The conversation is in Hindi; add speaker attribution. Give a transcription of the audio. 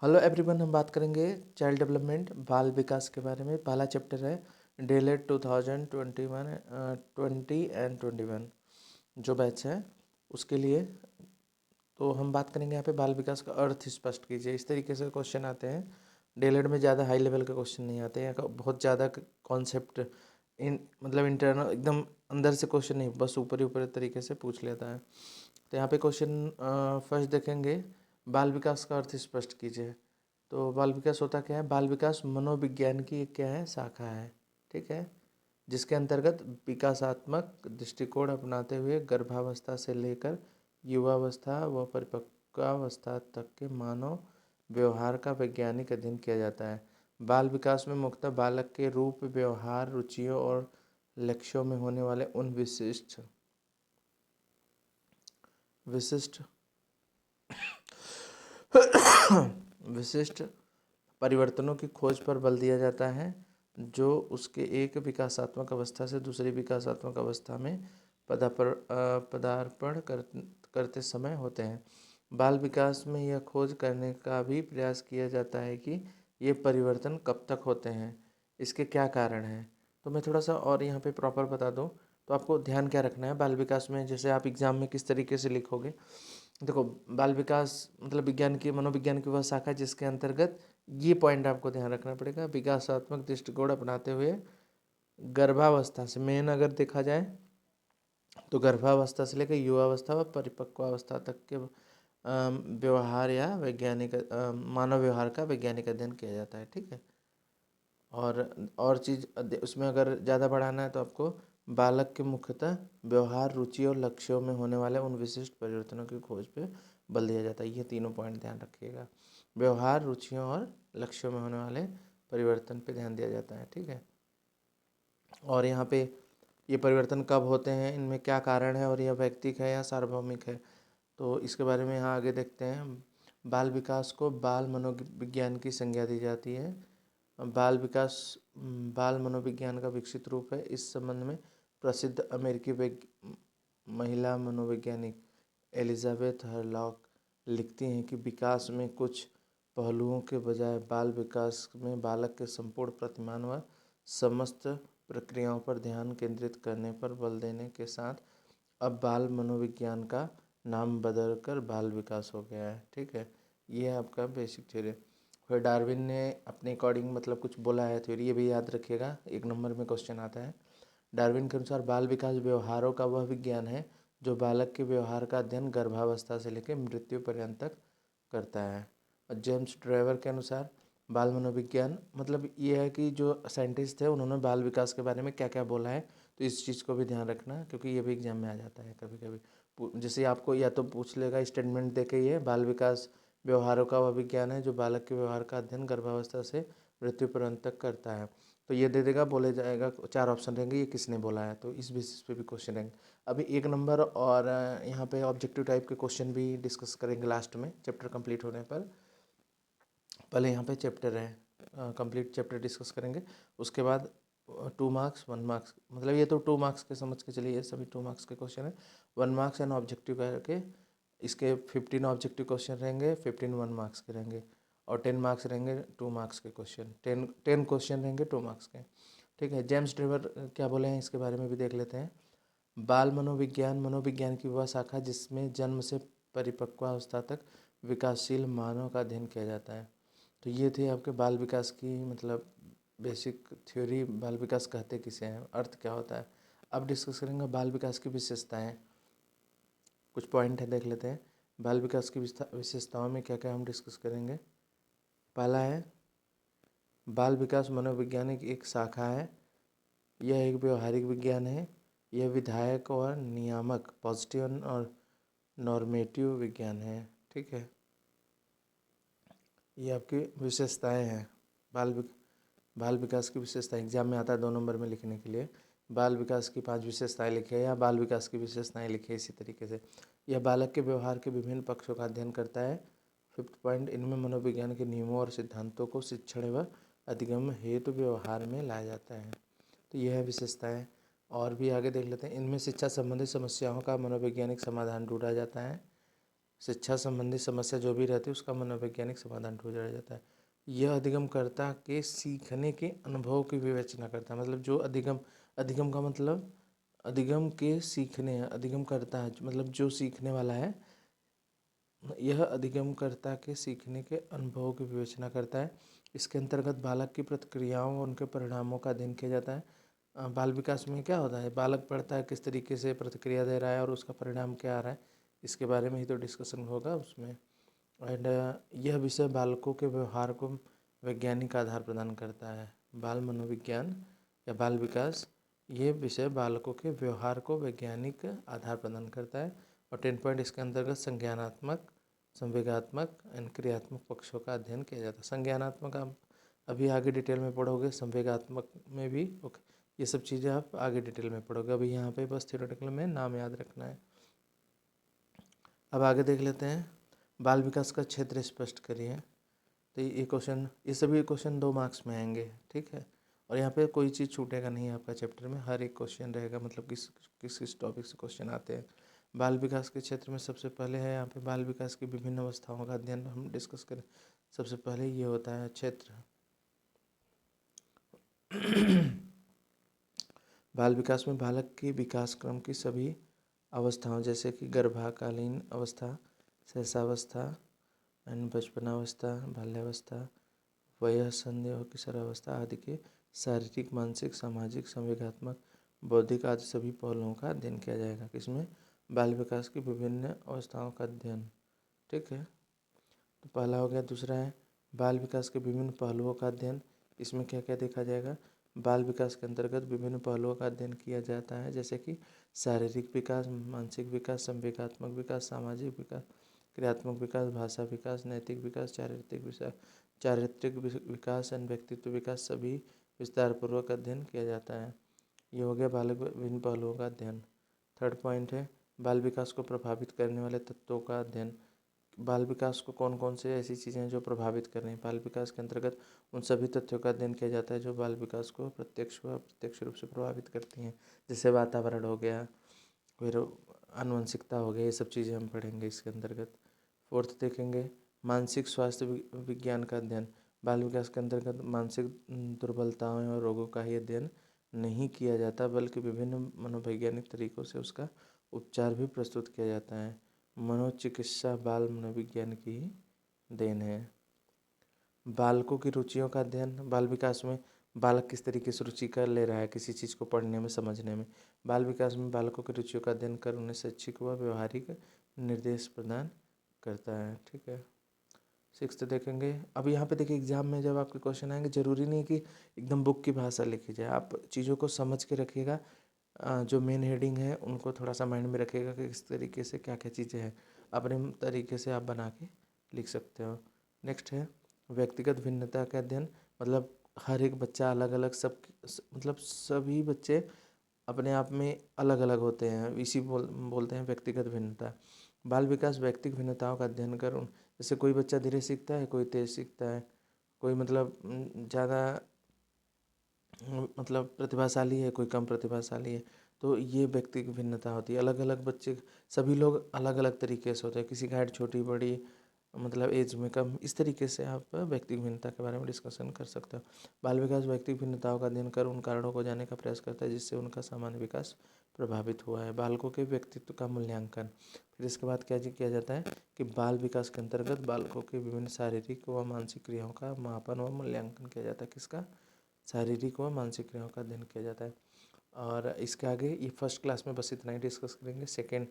Speaker 1: हेलो एवरीवन, हम बात करेंगे चाइल्ड डेवलपमेंट बाल विकास के बारे में। पहला चैप्टर है डेलेट 2021 20 एंड 21 जो बैच है उसके लिए। तो हम बात करेंगे यहाँ पे बाल विकास का अर्थ स्पष्ट कीजिए। इस तरीके से क्वेश्चन आते हैं। डेलेट में ज़्यादा हाई लेवल के क्वेश्चन नहीं आते हैं, बहुत ज़्यादा कॉन्सेप्ट मतलब इंटरनल एकदम अंदर से क्वेश्चन नहीं, बस ऊपर ही ऊपर तरीके से पूछ लेता है। तो यहाँ पे क्वेश्चन फर्स्ट देखेंगे, बाल विकास का अर्थ स्पष्ट कीजिए। तो बाल विकास होता क्या है? बाल विकास मनोविज्ञान की एक क्या है, शाखा है, ठीक है, जिसके अंतर्गत विकासात्मक दृष्टिकोण अपनाते हुए गर्भावस्था से लेकर युवावस्था व परिपक्वावस्था तक के मानव व्यवहार का वैज्ञानिक अध्ययन किया जाता है। बाल विकास में मुख्यतः बालक के रूप, व्यवहार, रुचियों और लक्ष्यों में होने वाले उन विशिष्ट विशिष्ट परिवर्तनों की खोज पर बल दिया जाता है जो उसके एक विकासात्मक अवस्था से दूसरी विकासात्मक अवस्था में पदार्पण करते समय होते हैं। बाल विकास में यह खोज करने का भी प्रयास किया जाता है कि ये परिवर्तन कब तक होते हैं, इसके क्या कारण हैं। तो मैं थोड़ा सा और यहाँ पे प्रॉपर बता दूँ तो आपको ध्यान क्या रखना है बाल विकास में। जैसे आप एग्जाम में किस तरीके से लिखोगे, देखो, बाल विकास मतलब विज्ञान की, मनोविज्ञान की वह शाखा जिसके अंतर्गत ये पॉइंट आपको ध्यान रखना पड़ेगा। विकासात्मक दृष्टिकोण अपनाते हुए गर्भावस्था से, मेन अगर देखा जाए तो गर्भावस्था से लेकर युवावस्था व परिपक्वावस्था तक के व्यवहार या वैज्ञानिक मानव व्यवहार का वैज्ञानिक अध्ययन किया जाता है, ठीक है। और चीज़ उसमें अगर ज़्यादा बढ़ाना है तो आपको बालक के मुख्यतः व्यवहार, रुचि और लक्ष्यों में होने वाले उन विशिष्ट परिवर्तनों की खोज पे बल दिया जाता है। ये तीनों पॉइंट ध्यान रखिएगा, व्यवहार, रुचियों और लक्ष्यों में होने वाले परिवर्तन पे ध्यान दिया जाता है, ठीक है। और यहाँ पे ये परिवर्तन कब होते हैं, इनमें क्या कारण है और यह व्यक्तिक है या सार्वभौमिक है, तो इसके बारे में यहाँ आगे देखते हैं। बाल विकास को बाल मनोविज्ञान की संज्ञा दी जाती है। बाल विकास बाल मनोविज्ञान का विकसित रूप है। इस संबंध में प्रसिद्ध अमेरिकी महिला मनोवैज्ञानिक एलिजाबेथ हरलॉक लिखती हैं कि विकास में कुछ पहलुओं के बजाय बाल विकास में बालक के संपूर्ण प्रतिमान व समस्त प्रक्रियाओं पर ध्यान केंद्रित करने पर बल देने के साथ अब बाल मनोविज्ञान का नाम बदलकर बाल विकास हो गया है, ठीक है। ये है आपका बेसिक थ्योरी। फिर डार्विन ने अपने अकॉर्डिंग मतलब कुछ बोला है थ्योरी, ये भी याद रखिएगा, 1 नंबर में क्वेश्चन आता है। डार्विन के अनुसार बाल विकास व्यवहारों का वह विज्ञान है जो बालक के व्यवहार का अध्ययन गर्भावस्था से लेकर मृत्यु पर्यंत तक करता है। और जेम्स ड्राइवर के अनुसार बाल मनोविज्ञान मतलब ये है कि जो साइंटिस्ट थे उन्होंने बाल विकास के बारे में क्या क्या बोला है, तो इस चीज़ को भी ध्यान रखना क्योंकि ये भी एग्जाम में आ जाता है कभी कभी। जैसे आपको या तो पूछ लेगा स्टेटमेंट दे के, ये बाल विकास व्यवहारों का वह विज्ञान है जो बालक के व्यवहार का अध्ययन गर्भावस्था से मृत्यु पर्यंत तक करता है, तो ये दे देगा, बोले जाएगा 4 ऑप्शन रहेंगे, ये किसने बोला है, तो इस बेसिस पे भी क्वेश्चन रहेंगे। अभी 1 नंबर और यहाँ पे ऑब्जेक्टिव टाइप के क्वेश्चन भी डिस्कस करेंगे लास्ट में चैप्टर कंप्लीट होने पर। पहले यहाँ पे चैप्टर है, कंप्लीट चैप्टर डिस्कस करेंगे, उसके बाद 2 मार्क्स 1 मार्क्स, मतलब ये तो 2 मार्क्स के समझ के चलिए, सभी 2 मार्क्स के क्वेश्चन है। 1 मार्क्स एंड ऑब्जेक्टिव करके इसके 15 ऑब्जेक्टिव क्वेश्चन रहेंगे, 15 1 मार्क्स के रहेंगे, और 10 मार्क्स रहेंगे 2 मार्क्स के क्वेश्चन, 10 क्वेश्चन रहेंगे 2 मार्क्स के, ठीक है। जेम्स ड्रेवर क्या बोले हैं इसके बारे में भी देख लेते हैं। बाल मनोविज्ञान मनोविज्ञान की वह शाखा जिसमें जन्म से परिपक्वावस्था तक विकासशील मानव का अध्ययन किया जाता है। तो ये थे आपके बाल विकास की मतलब बेसिक थ्योरी, बाल विकास कहते किसे हैं, अर्थ क्या होता है। अब डिस्कस करेंगे बाल विकास की विशेषताएं, कुछ पॉइंट है देख लेते हैं। बाल विकास की विशेषताओं में क्या क्या हम डिस्कस करेंगे। पहला है, बाल विकास मनोवैज्ञानिक एक शाखा है, यह एक व्यवहारिक विज्ञान है, यह विधायक और नियामक पॉजिटिव और नॉर्मेटिव विज्ञान है, ठीक है। ये आपकी विशेषताएं हैं। बाल विकास की विशेषता एग्जाम में आता है 2 नंबर में लिखने के लिए। बाल विकास की 5 विशेषताएं लिखिए या बाल विकास की विशेषताएं लिखिए इसी तरीके से। यह बालक के व्यवहार के विभिन्न पक्षों का अध्ययन करता है। 5th पॉइंट, इनमें मनोविज्ञान के नियमों और सिद्धांतों को शिक्षण व अधिगम हेतु व्यवहार में लाया जाता है, तो यह है विशेषताएं। और भी आगे देख लेते हैं, इनमें शिक्षा संबंधित समस्याओं का मनोवैज्ञानिक समाधान ढूंढा जाता है। शिक्षा संबंधी समस्या जो भी रहती है उसका मनोवैज्ञानिक समाधान ढूंढा जाता है। यह अधिगमकर्ता के सीखने के अनुभव की विवेचना करता है। मतलब जो अधिगम, अधिगम का मतलब अधिगम के सीखने, अधिगम करता है मतलब जो सीखने वाला है, यह अधिगमकर्ता के सीखने के अनुभवों की विवेचना करता है। इसके अंतर्गत बालक की प्रतिक्रियाओं और उनके परिणामों का अध्ययन किया जाता है। बाल विकास में क्या होता है, बालक पढ़ता है किस तरीके से प्रतिक्रिया दे रहा है और उसका परिणाम क्या आ रहा है, इसके बारे में ही तो डिस्कशन होगा उसमें। एंड यह विषय बालकों के व्यवहार को वैज्ञानिक आधार प्रदान करता है। बाल मनोविज्ञान या बाल विकास, ये विषय बालकों के व्यवहार को वैज्ञानिक आधार प्रदान करता है। और 10 पॉइंट इसके अंतर्गत संज्ञानात्मक, संवेगात्मक एंड क्रियात्मक पक्षों का अध्ययन किया जाता है। संज्ञानात्मक आप अभी आगे डिटेल में पढ़ोगे, संवेगात्मक में भी ओके, ये सब चीज़ें आप आगे डिटेल में पढ़ोगे, अभी यहाँ पे बस थ्योरेटिकल में नाम याद रखना है। अब आगे देख लेते हैं, बाल विकास का क्षेत्र स्पष्ट करिए। तो ये क्वेश्चन, ये सभी क्वेश्चन 2 मार्क्स में आएंगे, ठीक है। और यहाँ पे कोई चीज़ छूटेगा नहीं आपका चैप्टर में, हर एक क्वेश्चन रहेगा, मतलब किस किस किस टॉपिक से क्वेश्चन आते हैं। बाल विकास के क्षेत्र में सबसे पहले है यहाँ पे बाल विकास की विभिन्न अवस्थाओं का अध्ययन हम डिस्कस करें। सबसे पहले ये होता है क्षेत्र बाल विकास में बालक के विकास क्रम की सभी अवस्थाओं जैसे कि गर्भाकालीन अवस्था, शैशवावस्था एंड बचपनावस्था, बाल्यावस्था, वयःसंधि और किशोरावस्था आदि के शारीरिक, मानसिक, सामाजिक, संवेगात्मक, बौद्धिक आदि सभी पहलुओं का अध्ययन किया जाएगा। किसमें, बाल विकास की विभिन्न अवस्थाओं का अध्ययन, ठीक है। तो पहला हो गया। दूसरा है बाल विकास के विभिन्न पहलुओं का अध्ययन। इसमें क्या क्या देखा जाएगा, बाल विकास के अंतर्गत विभिन्न पहलुओं का अध्ययन किया जाता है, जैसे कि शारीरिक विकास, मानसिक विकास, संवेगात्मक विकास, सामाजिक विकास, क्रियात्मक विकास, भाषा विकास, नैतिक विकास, चारित्रिक विकास एंड व्यक्तित्व विकास, सभी विस्तारपूर्वक अध्ययन किया जाता है। ये हो गया बालक विभिन्न पहलुओं का अध्ययन। थर्ड पॉइंट है बाल विकास को प्रभावित करने वाले तत्वों का अध्ययन। बाल विकास को कौन कौन से ऐसी चीज़ें हैं जो प्रभावित कर रही हैं, बाल विकास के अंतर्गत उन सभी तथ्यों का अध्ययन किया जाता है जो बाल विकास को प्रत्यक्ष व अप्रत्यक्ष रूप से प्रभावित करती हैं। जैसे वातावरण हो गया, फिर आनुवंशिकता हो गया, ये सब चीज़ें हम पढ़ेंगे इसके अंतर्गत। फोर्थ देखेंगे मानसिक स्वास्थ्य विज्ञान का अध्ययन। बाल विकास के अंतर्गत मानसिक दुर्बलताओं और रोगों का ही अध्ययन नहीं किया जाता, बल्कि विभिन्न मनोवैज्ञानिक तरीकों से उसका उपचार भी प्रस्तुत किया जाता है। मनोचिकित्सा बाल मनोविज्ञान की ही देन है। बालकों की रुचियों का अध्ययन। बाल विकास में बालक किस तरीके से रुचि कर ले रहा है किसी चीज़ को पढ़ने में, समझने में। बाल विकास में बालकों की रुचियों का अध्ययन कर उन्हें शैक्षिक व व्यवहारिक निर्देश प्रदान करता है, ठीक है। सिक्स्थ देखेंगे। अब यहाँ पे देखिए एग्जाम में जब आपके क्वेश्चन आएंगे, जरूरी नहीं कि एकदम बुक की भाषा लिखी जाए, आप चीज़ों को समझ के रखिएगा। जो मेन हेडिंग है उनको थोड़ा सा माइंड में रखिएगा कि किस तरीके से क्या क्या चीज़ें हैं, अपने तरीके से आप बना के लिख सकते हो। नेक्स्ट है व्यक्तिगत भिन्नता का अध्ययन। मतलब हर एक बच्चा अलग अलग, मतलब सभी बच्चे अपने आप में अलग अलग होते हैं, इसी बोलते हैं व्यक्तिगत भिन्नता। बाल विकास व्यक्तिगत भिन्नताओं का अध्ययन कर जैसे कोई बच्चा धीरे सीखता है, कोई तेज सीखता है, कोई मतलब ज़्यादा मतलब प्रतिभाशाली है, कोई कम प्रतिभाशाली है। तो ये व्यक्ति की भिन्नता होती है। अलग अलग बच्चे, सभी लोग अलग अलग तरीके से होते हैं, किसी का हाइट छोटी बड़ी, मतलब एज में कम, इस तरीके से आप व्यक्तिगत भिन्नता के बारे में डिस्कशन कर सकते हो। बाल विकास व्यक्तिगत भिन्नताओं का अध्ययन कर उन कारणों को जानने का प्रयास करता है जिससे उनका सामान्य विकास प्रभावित हुआ है। बालकों के व्यक्तित्व का मूल्यांकन। फिर इसके बाद क्या किया जाता है कि बाल विकास के अंतर्गत बालकों के विभिन्न शारीरिक व मानसिक क्रियाओं का मापन व मूल्यांकन किया जाता है। किसका, शारीरिक व मानसिक क्रियाओं का अध्ययन किया जाता है। और इसके आगे ये फर्स्ट क्लास में बस इतना ही डिस्कस करेंगे। सेकेंड